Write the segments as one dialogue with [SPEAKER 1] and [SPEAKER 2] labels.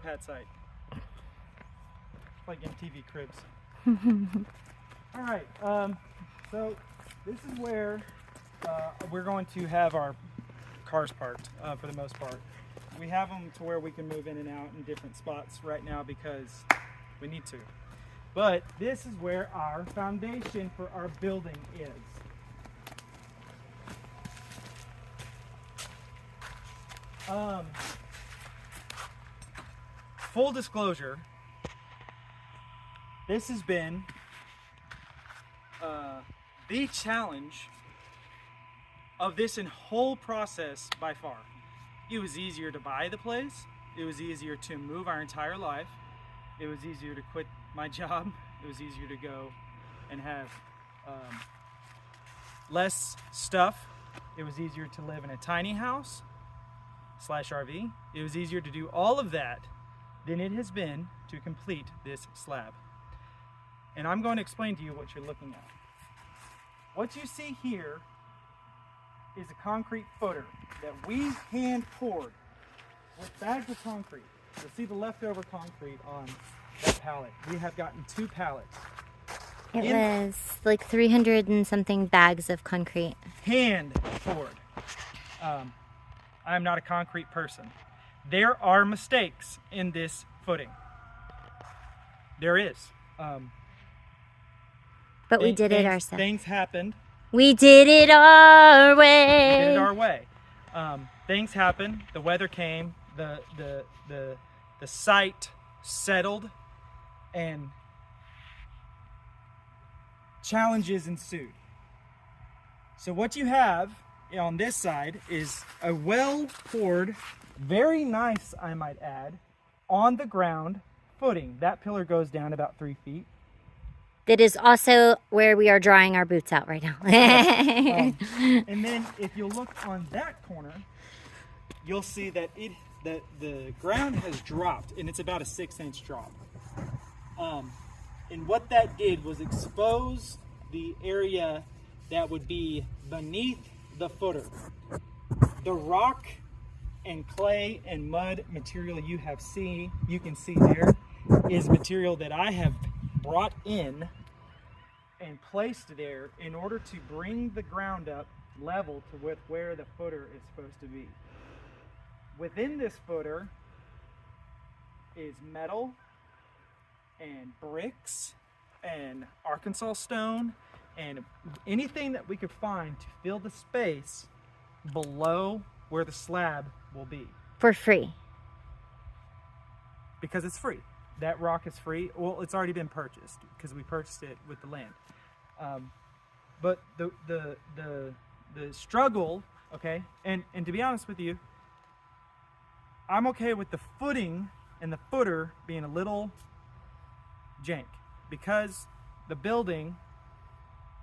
[SPEAKER 1] pad site. It's like MTV Cribs. All right, so this is where we're going to have our cars parked for the most part. We have them to where we can move in and out in different spots right now because we need to. But this is where our foundation for our building is. Full disclosure, this has been the challenge of this whole process by far. It was easier to buy the place. It was easier to move our entire life. It was easier to quit my job. It was easier to go and have less stuff. It was easier to live in a tiny house / RV. It was easier to do all of that than it has been to complete this slab. And I'm going to explain to you what you're looking at. What you see here is a concrete footer that we hand poured with bags of concrete. You'll see the leftover concrete on that pallet. We have gotten 2 pallets.
[SPEAKER 2] It was like 300 and something bags of concrete. Hand
[SPEAKER 1] poured. I'm not a concrete person. There are mistakes in this footing. There is.
[SPEAKER 2] But we did it ourselves.
[SPEAKER 1] Things happened.
[SPEAKER 2] We did it our way.
[SPEAKER 1] We did it our way. Things happened. The weather came. The site settled, and challenges ensued. So what you have on this side is a well poured, very nice, I might add, on the ground footing. That pillar goes down about 3 feet.
[SPEAKER 2] That is also where we are drying our boots out right now.
[SPEAKER 1] And then if you look on that corner, you'll see that the ground has dropped, and it's about a 6-inch drop. And what that did was expose the area that would be beneath the footer. The rock and clay and mud material you can see there is material that I have brought in and placed there in order to bring the ground up level to with where the footer is supposed to be. Within this footer is metal and bricks and Arkansas stone and anything that we could find to fill the space below where the slab will be.
[SPEAKER 2] For free.
[SPEAKER 1] Because it's free. That rock is free. Well, it's already been purchased because we purchased it with the land. But the struggle, okay, and to be honest with you, I'm okay with the footing and the footer being a little jank because the building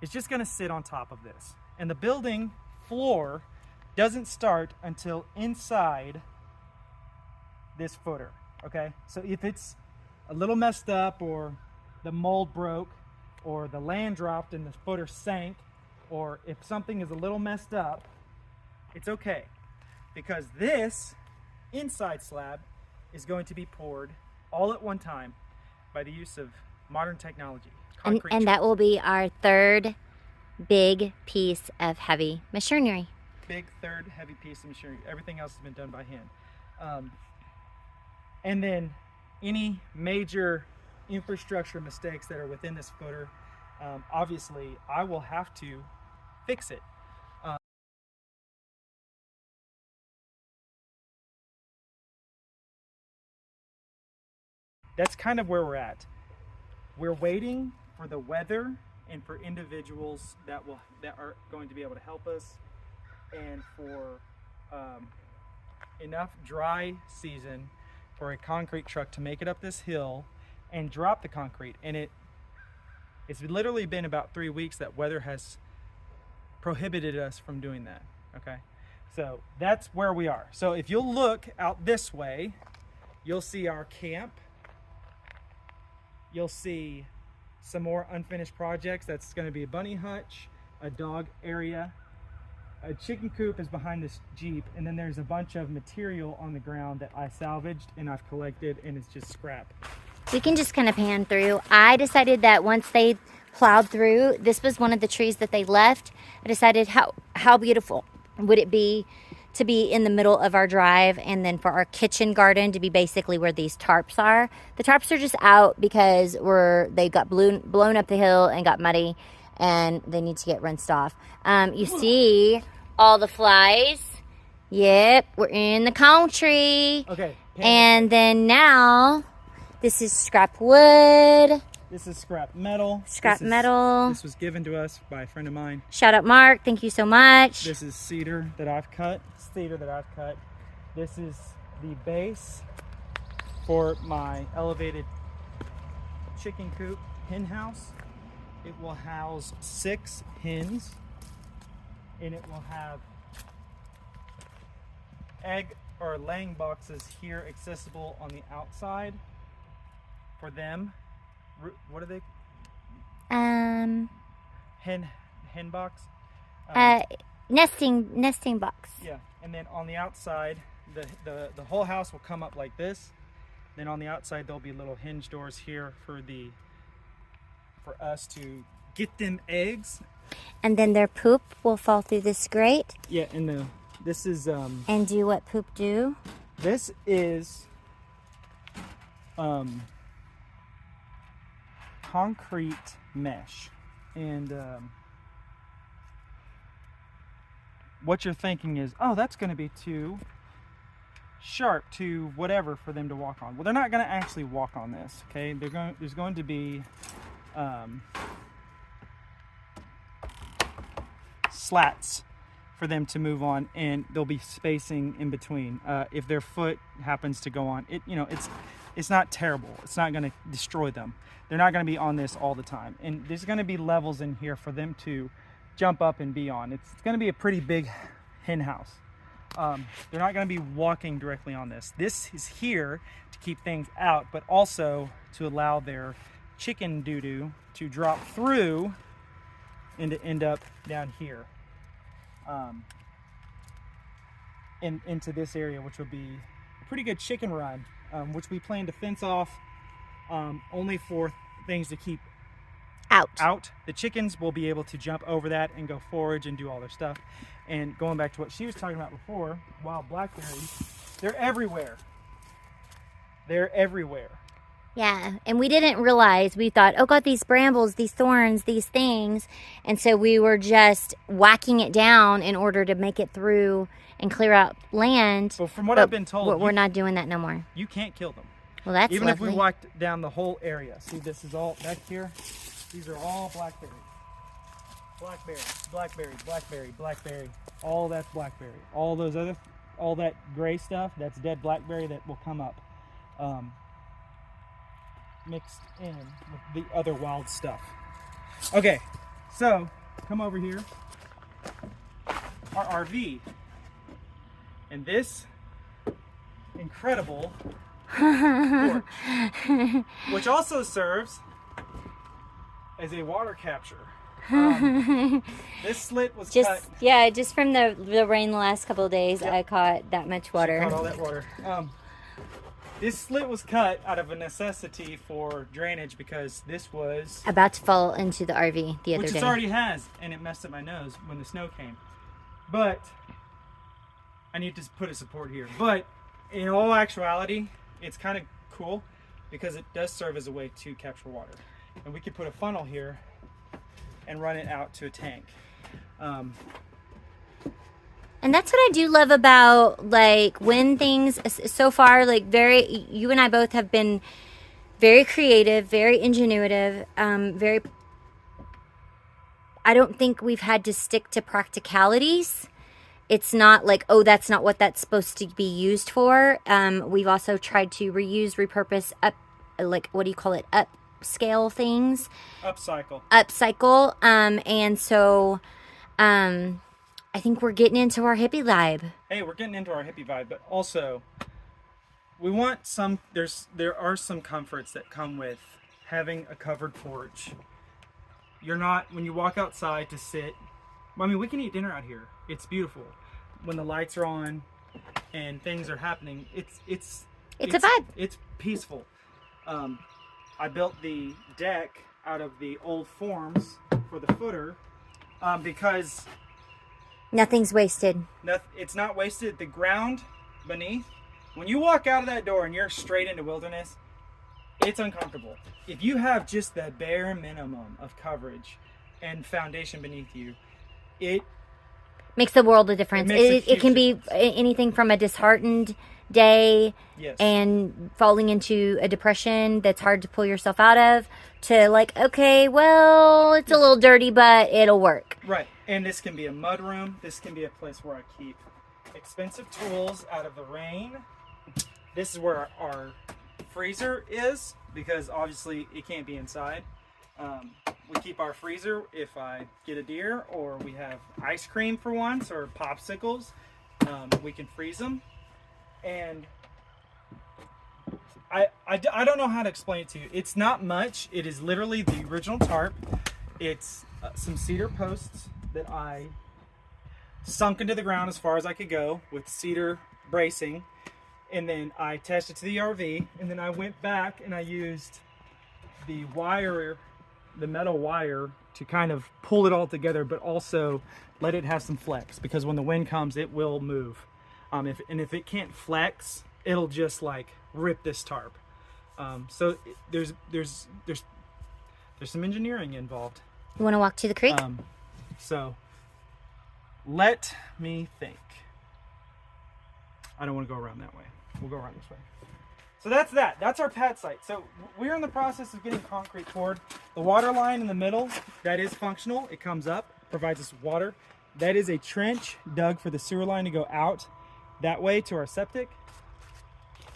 [SPEAKER 1] is just going to sit on top of this. And the building floor doesn't start until inside this footer, okay? So if it's a little messed up, or the mold broke, or the land dropped and the footer sank, or if something is a little messed up, it's okay, because this inside slab is going to be poured all at one time by the use of modern technology.
[SPEAKER 2] And that will be our third big piece of heavy machinery.
[SPEAKER 1] Big third heavy piece of machinery. Everything else has been done by hand. And then any major infrastructure mistakes that are within this footer, obviously I will have to fix it. That's kind of where we're at. We're waiting for the weather and for individuals that are going to be able to help us, and for enough dry season for a concrete truck to make it up this hill and drop the concrete. And it's literally been about 3 weeks that weather has prohibited us from doing that. Okay, so that's where we are. So if you'll look out this way, you'll see our camp. You'll see some more unfinished projects. That's going to be a bunny hutch, a dog area, a chicken coop is behind this Jeep, and then there's a bunch of material on the ground that I salvaged and I've collected, and it's just scrap.
[SPEAKER 2] We can just kind of pan through. I decided that once they plowed through, this was one of the trees that they left. I decided how beautiful would it be to be in the middle of our drive, and then for our kitchen garden to be basically where these tarps are. The tarps are just out because they got blown up the hill and got muddy, and they need to get rinsed off. You see all the flies. Yep, we're in the country.
[SPEAKER 1] Okay.
[SPEAKER 2] And then now, this is scrap wood.
[SPEAKER 1] This is scrap metal.
[SPEAKER 2] Metal.
[SPEAKER 1] This was given to us by a friend of mine.
[SPEAKER 2] Shout out Mark, thank you so much.
[SPEAKER 1] This is cedar that I've cut. This is the base for my elevated chicken coop hen house. It will house 6 hens, and it will have egg or laying boxes here accessible on the outside for them. What are they? Hen box.
[SPEAKER 2] Nesting box.
[SPEAKER 1] Yeah, and then on the outside, the whole house will come up like this. Then on the outside there'll be little hinge doors here for us to get them eggs.
[SPEAKER 2] And then their poop will fall through this grate.
[SPEAKER 1] Yeah, and this is
[SPEAKER 2] and do what poop do?
[SPEAKER 1] This is concrete mesh, and what you're thinking is, oh, that's going to be too sharp to whatever for them to walk on. Well, they're not going to actually walk on this, okay? There's going to be slats for them to move on, and there'll be spacing in between. If their foot happens to go on it, it's not terrible. It's not going to destroy them. They're not going to be on this all the time, and there's going to be levels in here for them to jump up and be on. It's going to be a pretty big hen house. They're not going to be walking directly on this. This is here to keep things out, but also to allow their chicken doo-doo to drop through and to end up down here into this area, which will be a pretty good chicken run, which we plan to fence off only for things to keep out. The chickens will be able to jump over that and go forage and do all their stuff. And going back to what she was talking about before, wild blackberries, they're everywhere.
[SPEAKER 2] Yeah, and we didn't realize, we thought, oh God, these brambles, these thorns, these things. And so we were just whacking it down in order to make it through and clear out land.
[SPEAKER 1] Well, from what I've been told,
[SPEAKER 2] we're not doing that no more.
[SPEAKER 1] You can't kill them.
[SPEAKER 2] Well, that's
[SPEAKER 1] even
[SPEAKER 2] lovely.
[SPEAKER 1] if we walked down the whole area. See, this is all back here. These are all blackberries. Blackberry. All that's blackberry. All that gray stuff, that's dead blackberry that will come up mixed in with the other wild stuff. Okay, so come over here. Our RV. And this incredible porch, which also serves as a water capture. This slit was cut.
[SPEAKER 2] Yeah, just from the rain the last couple of days, yep. I caught that much water.
[SPEAKER 1] She caught all that water. This slit was cut out of a necessity for drainage because this was
[SPEAKER 2] about to fall into the RV the other day.
[SPEAKER 1] Which it already has, and it messed up my nose when the snow came. But I need to put a support here. But in all actuality, it's kind of cool because it does serve as a way to capture water. And we could put a funnel here and run it out to a tank.
[SPEAKER 2] And that's what I do love about, like, when things so far, like, you and I both have been very creative, very ingenuitive, I don't think we've had to stick to practicalities. It's not like, oh, that's not what that's supposed to be used for. We've also tried to reuse, repurpose, upscale things. Upcycle. And so, I think we're getting into our hippie vibe.
[SPEAKER 1] Hey, we're getting into our hippie vibe, but also we want there are some comforts that come with having a covered porch. You're not, when you walk outside to sit, I mean, we can eat dinner out here. It's beautiful when the lights are on and things are happening. It's
[SPEAKER 2] a vibe.
[SPEAKER 1] It's peaceful. I built the deck out of the old forms for the footer because
[SPEAKER 2] nothing's wasted.
[SPEAKER 1] It's not wasted. The ground beneath, when you walk out of that door and you're straight into wilderness, it's uncomfortable. If you have just the bare minimum of coverage and foundation beneath you, it
[SPEAKER 2] makes the world a difference. It can be anything from a disheartened day and falling into a depression that's hard to pull yourself out of to like, okay, well, it's a little dirty, but it'll work.
[SPEAKER 1] Right. And this can be a mud room. This can be a place where I keep expensive tools out of the rain. This is where our freezer is because obviously it can't be inside. We keep our freezer if I get a deer or we have ice cream for once or popsicles. We can freeze them. And I don't know how to explain it to you. It's not much. It is literally the original tarp. It's some cedar posts that I sunk into the ground as far as I could go with cedar bracing. And then I attached it to the RV. And then I went back and I used the wire, the metal wire, to kind of pull it all together, but also let it have some flex because when the wind comes, it will move. If it can't flex, it'll just like rip this tarp. So there's some engineering involved.
[SPEAKER 2] You want to walk to the creek?
[SPEAKER 1] So let me think. I don't want to go around that way. We'll go around this way. So that's our pad site. So we're in the process of getting concrete poured. The water line in the middle, that is functional. It comes up, provides us with water. That is a trench dug for the sewer line to go out that way to our septic.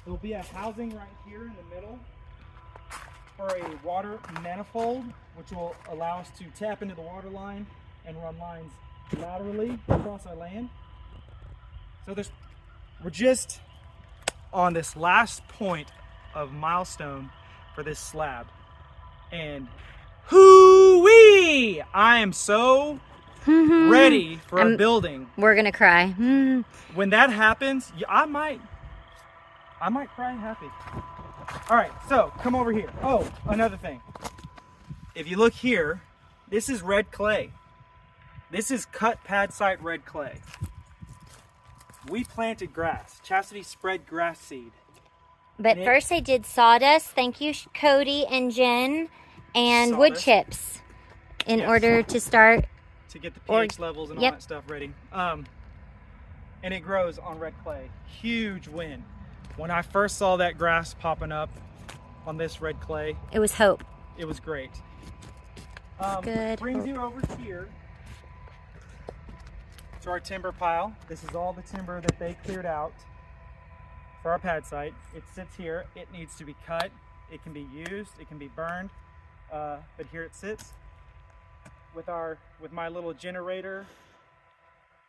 [SPEAKER 1] There will be a housing right here in the middle for a water manifold, which will allow us to tap into the water line and run lines laterally across our land. So we're just on this last point of milestone for this slab. And hoo-wee! I am so ready for a building.
[SPEAKER 2] We're gonna cry.
[SPEAKER 1] When that happens, I might cry happy. All right, so come over here. Oh, another thing. If you look here, this is red clay. This is cut pad site red clay. We planted grass. Chastity spread grass seed.
[SPEAKER 2] But first I did sawdust. Thank you, Cody and Jen, and wood chips in order to start.
[SPEAKER 1] To get the pH levels and all that stuff ready. And it grows on red clay. Huge win. When I first saw that grass popping up on this red clay,
[SPEAKER 2] it was hope.
[SPEAKER 1] It was great.
[SPEAKER 2] Good.
[SPEAKER 1] Brings you over here to our timber pile. This is all the timber that they cleared out for our pad site. It sits here. It needs to be cut. It can be used. It can be burned. But here it sits with my little generator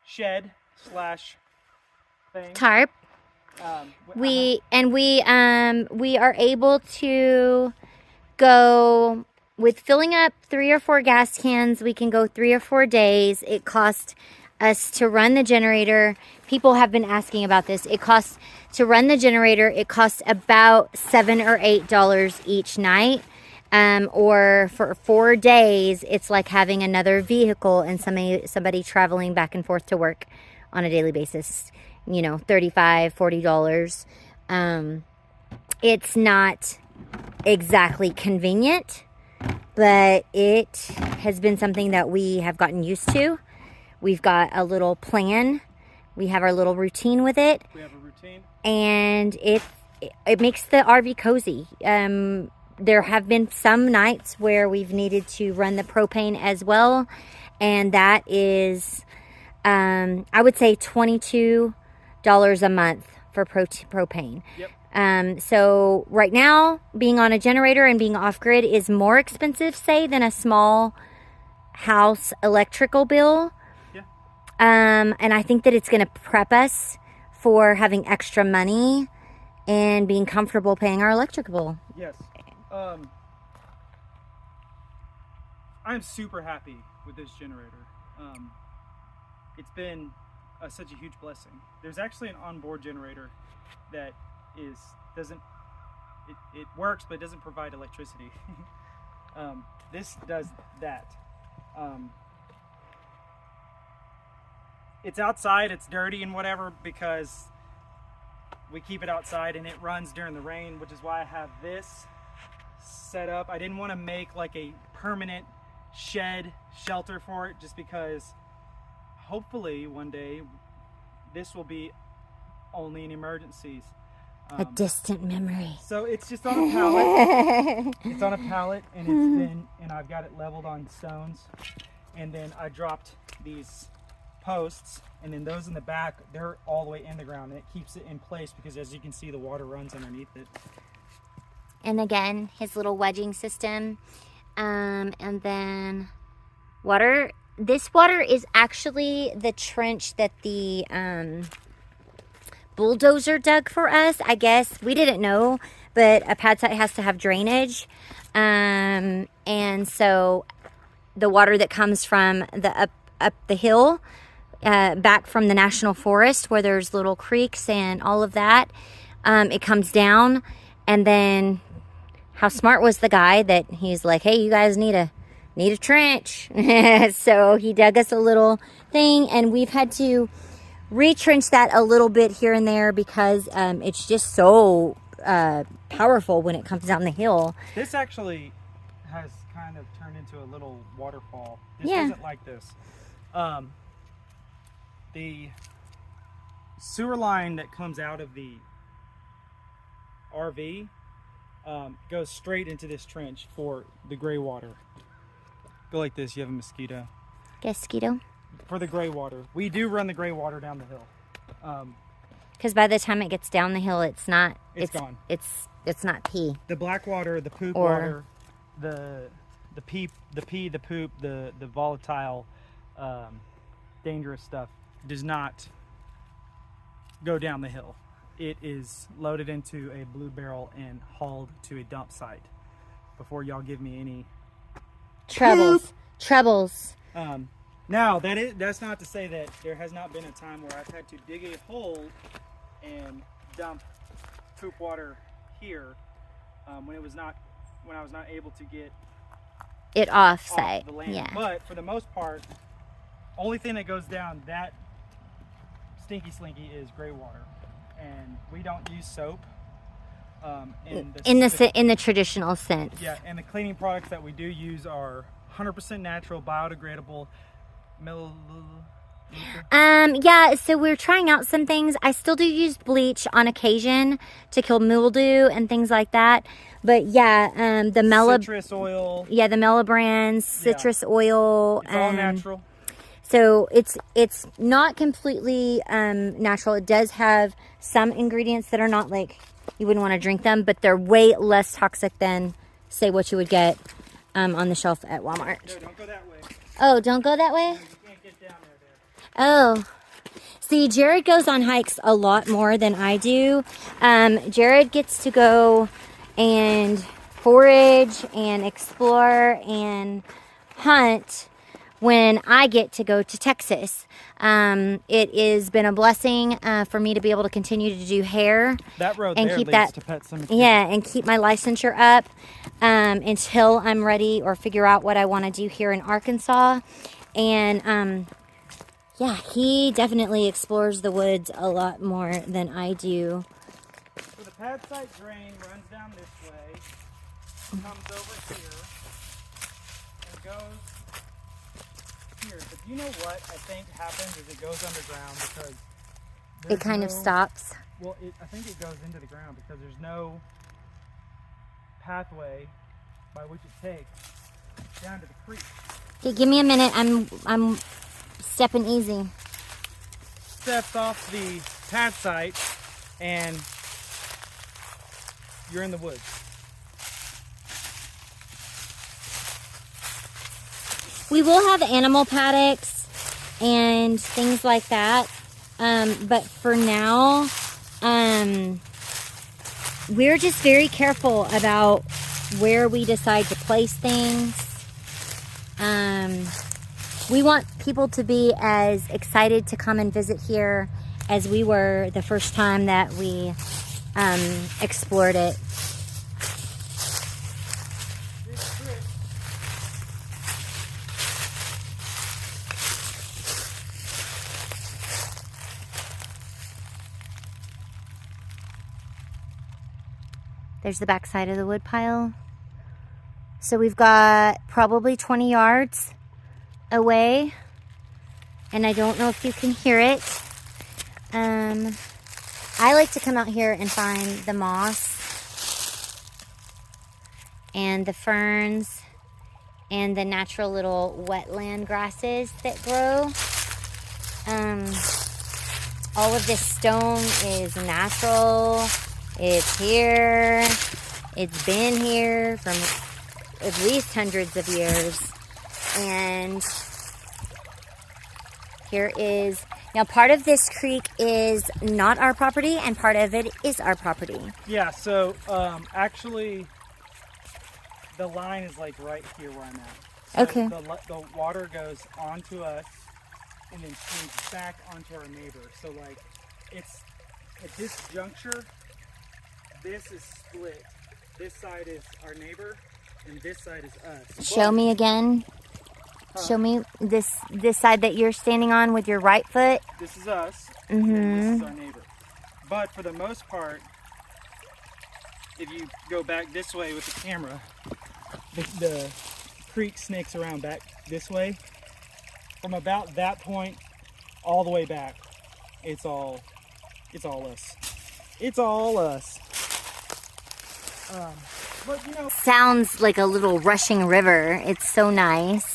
[SPEAKER 1] shed slash thing.
[SPEAKER 2] Tarp. We are able to go with filling up 3 or 4 gas cans. We can go 3 or 4 days. It costs us to run the generator. People have been asking about this. It costs to run the generator. It costs about $7 or $8 each night. Or for 4 days, it's like having another vehicle and somebody traveling back and forth to work on a daily basis. You know, $35, $40. It's not exactly convenient, but it has been something that we have gotten used to. We've got a little plan. We have our little routine with it.
[SPEAKER 1] We have a routine.
[SPEAKER 2] And it makes the RV cozy. There have been some nights where we've needed to run the propane as well. And that is, I would say $22 a month for propane.
[SPEAKER 1] Yep.
[SPEAKER 2] So right now, being on a generator and being off-grid is more expensive, say, than a small house electrical bill.
[SPEAKER 1] Yeah.
[SPEAKER 2] And I think that it's going to prep us for having extra money and being comfortable paying our electric bill.
[SPEAKER 1] Yes. I'm super happy with this generator. it's been such a huge blessing. There's actually an onboard generator that it works, but it doesn't provide electricity. This does that. It's outside, it's dirty and whatever because we keep it outside, and it runs during the rain, which is why I have this set up. I didn't want to make like a permanent shed shelter for it, just because hopefully one day this will be only in emergencies.
[SPEAKER 2] A distant memory.
[SPEAKER 1] So it's just on a pallet. It's on a pallet, and I've got it leveled on stones, and then I dropped these posts, and then those in the back, they're all the way in the ground, and it keeps it in place because, as you can see, the water runs underneath it.
[SPEAKER 2] And again, his little wedging system, and then water. This water is actually the trench that the bulldozer dug for us. I guess we didn't know, but a pad site has to have drainage, and so the water that comes from the up the hill, back from the national forest where there's little creeks and all of that, it comes down, and then how smart was the guy that he's like, hey, you guys need a trench. So he dug us a little thing, and we've had to retrench that a little bit here and there because it's just so powerful when it comes down the hill.
[SPEAKER 1] This actually has kind of turned into a little waterfall. This
[SPEAKER 2] Yeah.
[SPEAKER 1] isn't like this. The sewer line that comes out of the RV goes straight into this trench for the gray water. Go like this, you have a mosquito.
[SPEAKER 2] Mosquito.
[SPEAKER 1] For the gray water. We do run the gray water down the hill.
[SPEAKER 2] Because by the time it gets down the hill, it's not.
[SPEAKER 1] It's gone.
[SPEAKER 2] It's not pee.
[SPEAKER 1] The black water, the poop water, the poop, the volatile, dangerous stuff does not go down the hill. It is loaded into a blue barrel and hauled to a dump site before y'all give me any
[SPEAKER 2] Troubles.
[SPEAKER 1] Now that's not to say that there has not been a time where I've had to dig a hole and dump poop water here when I was not able to get
[SPEAKER 2] it off site.
[SPEAKER 1] The land.
[SPEAKER 2] Yeah.
[SPEAKER 1] But for the most part, only thing that goes down that stinky slinky is gray water, and we don't use soap. In
[SPEAKER 2] the traditional sense.
[SPEAKER 1] Yeah, and the cleaning products that we do use are 100% natural, biodegradable.
[SPEAKER 2] Yeah, so we're trying out some things. I still do use bleach on occasion to kill mildew and things like that. But yeah, the
[SPEAKER 1] citrus oil.
[SPEAKER 2] Yeah, the Mela brands, citrus oil.
[SPEAKER 1] It's all natural.
[SPEAKER 2] So it's not completely natural. It does have some ingredients that are not like you wouldn't want to drink them, but they're way less toxic than, say, what you would get on the shelf at Walmart.
[SPEAKER 1] No, don't go that way.
[SPEAKER 2] Oh, don't go that way?
[SPEAKER 1] No, you can't get down there.
[SPEAKER 2] Oh. See, Jared goes on hikes a lot more than I do. Jared gets to go and forage and explore and hunt when I get to go to Texas. It has been a blessing for me to be able to continue to do hair.
[SPEAKER 1] That road
[SPEAKER 2] and
[SPEAKER 1] there
[SPEAKER 2] keep
[SPEAKER 1] leads
[SPEAKER 2] that,
[SPEAKER 1] to Pet Cemetery.
[SPEAKER 2] Yeah, and keep my licensure up until I'm ready or figure out what I want to do here in Arkansas. And yeah, he definitely explores the woods a lot more than I do.
[SPEAKER 1] So the pad site drain runs down this way, comes over here, and goes here. But you know what I think happens is it goes underground because
[SPEAKER 2] It kind of stops.
[SPEAKER 1] Well, I think it goes into the ground because there's no pathway by which it takes down to the creek.
[SPEAKER 2] Okay, give me a minute. I'm stepping easy.
[SPEAKER 1] Steps off the pad site and you're in the woods.
[SPEAKER 2] We will have animal paddocks and things like that. But for now, we're just very careful about where we decide to place things. We want people to be as excited to come and visit here as we were the first time that we explored it. There's the back side of the wood pile. So we've got probably 20 yards away, and I don't know if you can hear it. I like to come out here and find the moss and the ferns and the natural little wetland grasses that grow. All of this stone is natural. It's here. It's been here from at least hundreds of years. And here is, now part of this creek is not our property and part of it is our property.
[SPEAKER 1] Yeah, so actually the line is like right here where I'm at. So
[SPEAKER 2] Okay.
[SPEAKER 1] The water goes onto us and then swings back onto our neighbor. So like it's at this juncture, this is split. This side is our neighbor and this side is us.
[SPEAKER 2] Show me again. Show me this side that you're standing on with your right foot.
[SPEAKER 1] This is us, and this is our neighbor. But for the most part, if you go back this way with the camera, the creek snakes around back this way. From about that point all the way back, it's all us. It's all us. But you know,
[SPEAKER 2] Sounds like a little rushing river. It's so nice.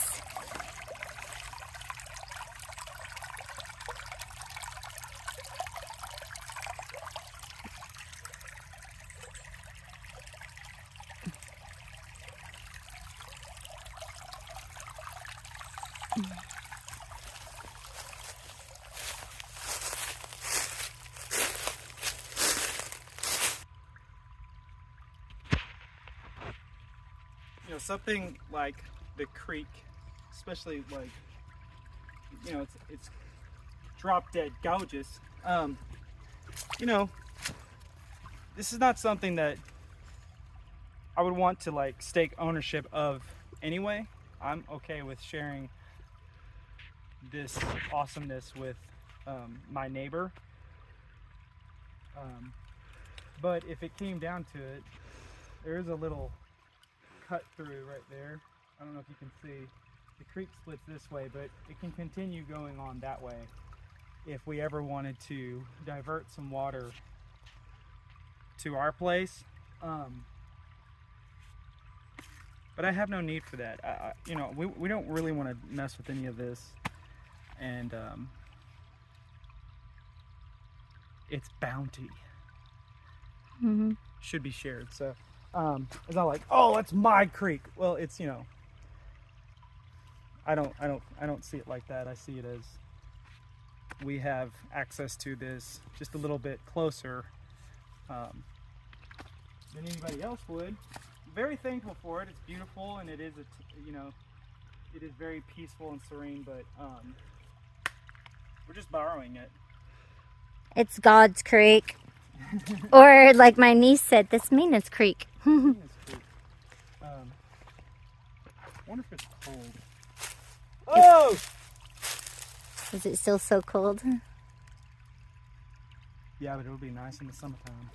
[SPEAKER 1] you know, something like the creek, especially like, you know, it's drop dead gorgeous. You know, this is not something that I would want to like stake ownership of anyway. I'm okay with sharing this awesomeness with my neighbor. But if it came down to it, there is a little cut through right there. I don't know if you can see. The creek splits this way, but it can continue going on that way if we ever wanted to divert some water to our place. But I have no need for that. You know, we don't really want to mess with any of this. And it's bounty.
[SPEAKER 2] Mm-hmm.
[SPEAKER 1] Should be shared. So it's not like, oh, that's my creek. Well, it's, you know, I don't see it like that. I see it as we have access to this just a little bit closer than anybody else would. Very thankful for it. It's beautiful, and it is you know, it is very peaceful and serene. But we're just borrowing it.
[SPEAKER 2] It's God's creek. Or like my niece said, this Mina's creek.
[SPEAKER 1] I wonder if it's cold. Oh!
[SPEAKER 2] Is it still so cold?
[SPEAKER 1] Yeah, but it'll be nice in the summertime.